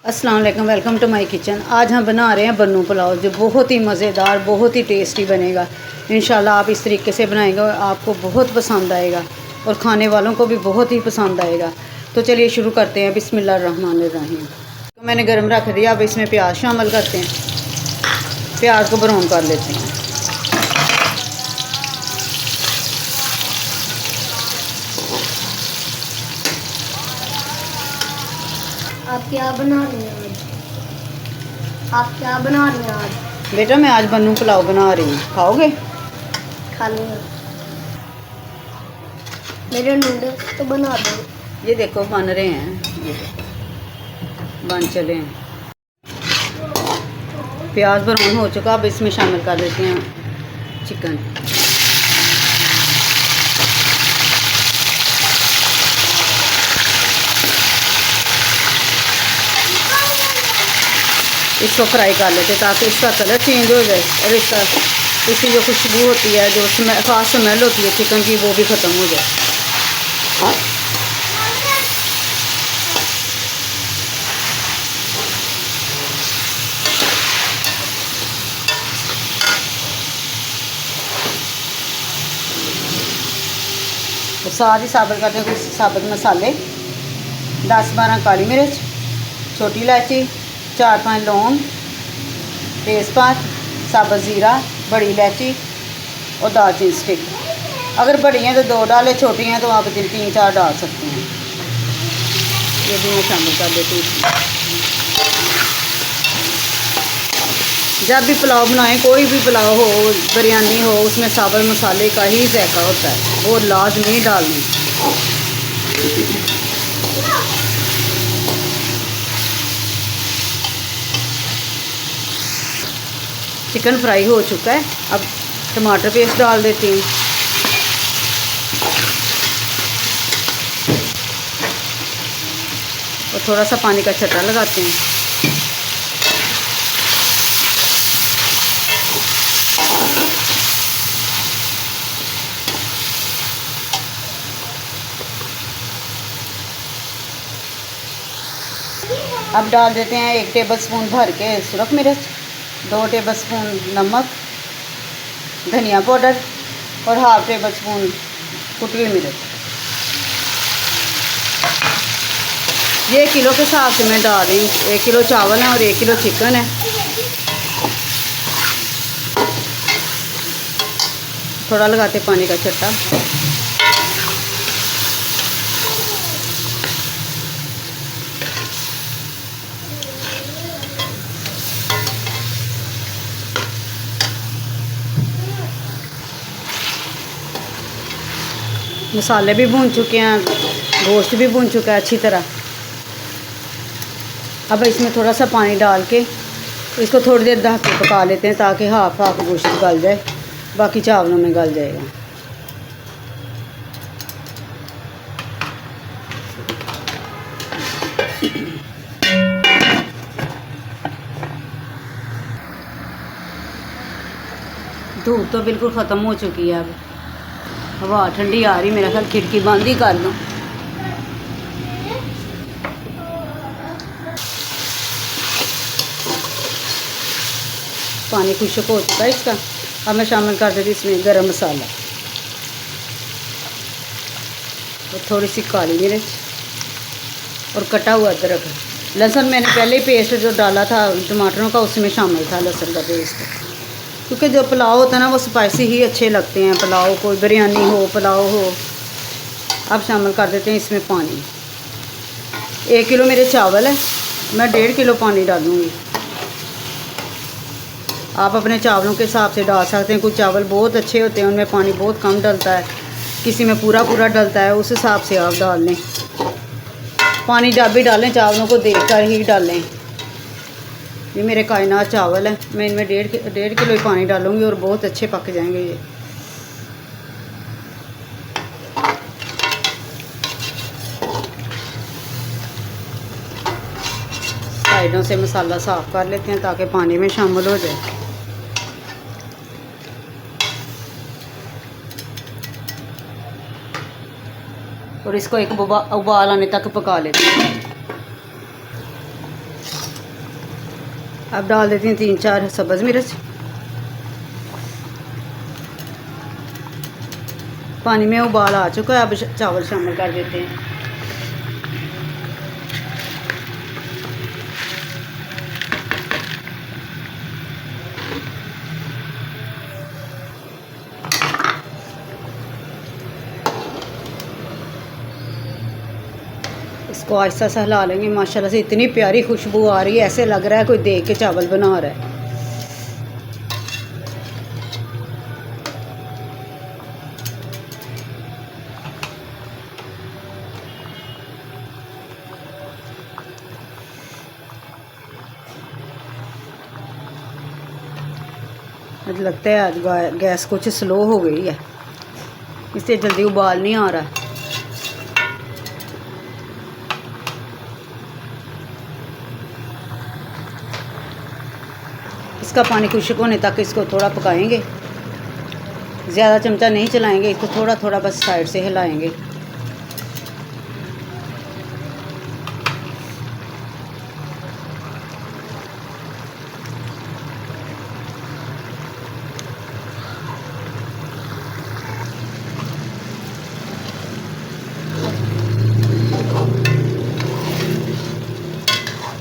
अस्सलाम वालेकुम, welcome to my kitchen. आज हम बना रहे हैं बन्नू पुलाव, जो बहुत ही मज़ेदार, बहुत ही टेस्टी बनेगा। इंशाल्लाह आप इस तरीके से बनाएंगे और आपको बहुत पसंद आएगा और खाने वालों को भी बहुत ही पसंद आएगा। तो चलिए शुरू करते हैं। बिस्मिल्लाहिर्रहमानिर्रहीम। तो मैंने गर्म रख दिया। अब इसमें प्याज शामिल करते हैं। प्याज को ब्राउन कर लेते हैं। आप क्या बना रही हैं आज? आप क्या बना रही हैं आज? बेटा मैं आज बन्नू पुलाव बना रही हूँ, खाओगे? खा लेंगे। मेरे नूडल्स तो बना दो। ये देखो बन रहे हैं, ये देखो बन चले हैं। प्याज ब्राउन हो चुका। अब इसमें शामिल कर देते हैं चिकन। इसको फ्राई कर लेते ताकि इसका कलर चेंज हो जाए और इसकी जो खुशबू होती है, जो खास स्मेल होती है चिकन की, वो भी ख़त्म हो जाए। तो साथ ही साबित करते हैं कुछ साबित मसाले। 10-12 काली मिर्च, छोटी इलायची, 4-5 लौंग, तेज़पात, साबुत ज़ीरा, बड़ी इलायची और दालचीनी स्टिक। अगर बड़ी हैं तो 2 डालें, छोटी हैं तो आप 3-4 डाल सकते हैं। ये भी मैं शामिल कर देती हूँ। जब भी पुलाव बनाएं, कोई भी पुलाव हो, बिरयानी हो, उसमें साबुत मसाले का ही जायका होता है, वो लाजमी डालनी। चिकन फ्राई हो चुका है। अब टमाटर पेस्ट डाल देती हूँ। और थोड़ा सा पानी का छट्टा लगाते हैं। अब डाल देते हैं 1 टेबलस्पून भर के सुरख मिर्च, 2 टेबलस्पून नमक, धनिया पाउडर और 1/2 टेबलस्पून कुटी हुई मिर्च। ये किलो के हिसाब से मैं डाल रही हूँ। 1 किलो चावल है और 1 किलो चिकन है। थोड़ा लगाते पानी का छट्टा। मसाले भी भून चुके हैं, गोश्त भी भून चुका है अच्छी तरह। अब इसमें थोड़ा सा पानी डाल के इसको थोड़ी देर ढक के पका लेते हैं ताकि हाफ गोश्त गल जाए, बाकी चावलों में गल जाएगा। धूप तो बिल्कुल ख़त्म हो चुकी है। अब हवा ठंडी आ रही, मेरा ख्याल खिड़की बंद ही कर दूँ। पानी खुश्क हो चुका है इसका। अब मैं शामिल कर देती इसमें गरम मसाला और थोड़ी सी काली मिर्च और कटा हुआ अदरक। लहसुन मैंने पहले ही पेस्ट जो डाला था टमाटरों का, उसमें शामिल था लहसुन का पेस्ट, क्योंकि जो पुलाव होता है ना वो स्पाइसी ही अच्छे लगते हैं। पुलाव कोई बिरयानी हो, पुलाव हो। अब शामिल कर देते हैं इसमें पानी। 1 किलो मेरे चावल है, मैं 1.5 किलो पानी डालूँगी। आप अपने चावलों के हिसाब से डाल सकते हैं। कुछ चावल बहुत अच्छे होते हैं, उनमें पानी बहुत कम डलता है, किसी में पूरा डलता है। उस हिसाब से आप डाल लें। पानी जब भी डालें चावलों को देख कर ही डालें। ये मेरे कायनात चावल है, मैं इनमें 1.5 किलो ही पानी डालूँगी और बहुत अच्छे पक जाएंगे ये। साइडों से मसाला साफ़ कर लेते हैं ताकि पानी में शामिल हो जाए। और इसको एक उबाल आने तक पका लेते हैं। अब डाल देती हूँ 3-4 सब्ज़ मिर्च। पानी में उबाल आ चुका है, अब चावल शामिल कर देते हैं। इसको आहिस्ता सा हिला लेंगे। माशाल्लाह से इतनी प्यारी खुशबू आ रही है, ऐसे लग रहा है कोई देख के चावल बना रहा है। मुझे लगता है आज गैस कुछ स्लो हो गई है, इससे जल्दी उबाल नहीं आ रहा। इसका पानी खुश्क होने तक इसको थोड़ा पकाएंगे। ज़्यादा चमचा नहीं चलाएंगे, इसको थोड़ा थोड़ा बस साइड से हिलाएंगे।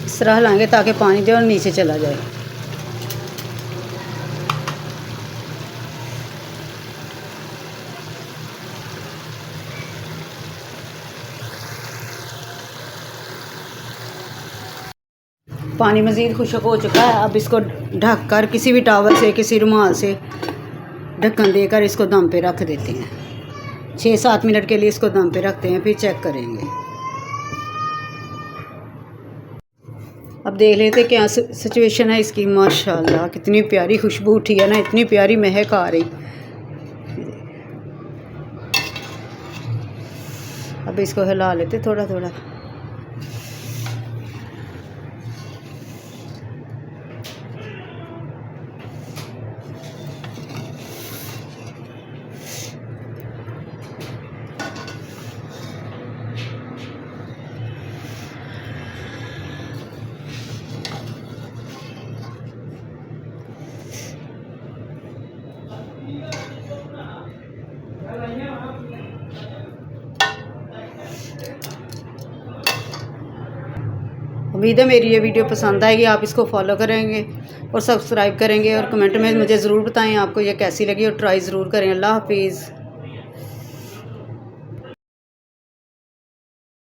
इस तरह हिलाएंगे ताकि पानी जो नीचे चला जाए। पानी मज़ीद खुश्क हो चुका है। अब इसको ढक कर किसी भी टॉवल से, किसी रुमाल से ढक्कन देकर इसको दम पे रख देते हैं। 6-7 मिनट के लिए इसको दम पे रखते हैं, फिर चेक करेंगे। अब देख लेते क्या सिचुएशन है इसकी। माशाल्लाह कितनी प्यारी खुशबू उठी है ना, इतनी प्यारी महक आ रही। अब इसको हिला लेते थोड़ा थोड़ा। उम्मीद है मेरी ये वीडियो पसंद आएगी, आप इसको फॉलो करेंगे और सब्सक्राइब करेंगे और कमेंट में मुझे ज़रूर बताएं आपको ये कैसी लगी और ट्राई ज़रूर करें। अल्लाह हाफिज़।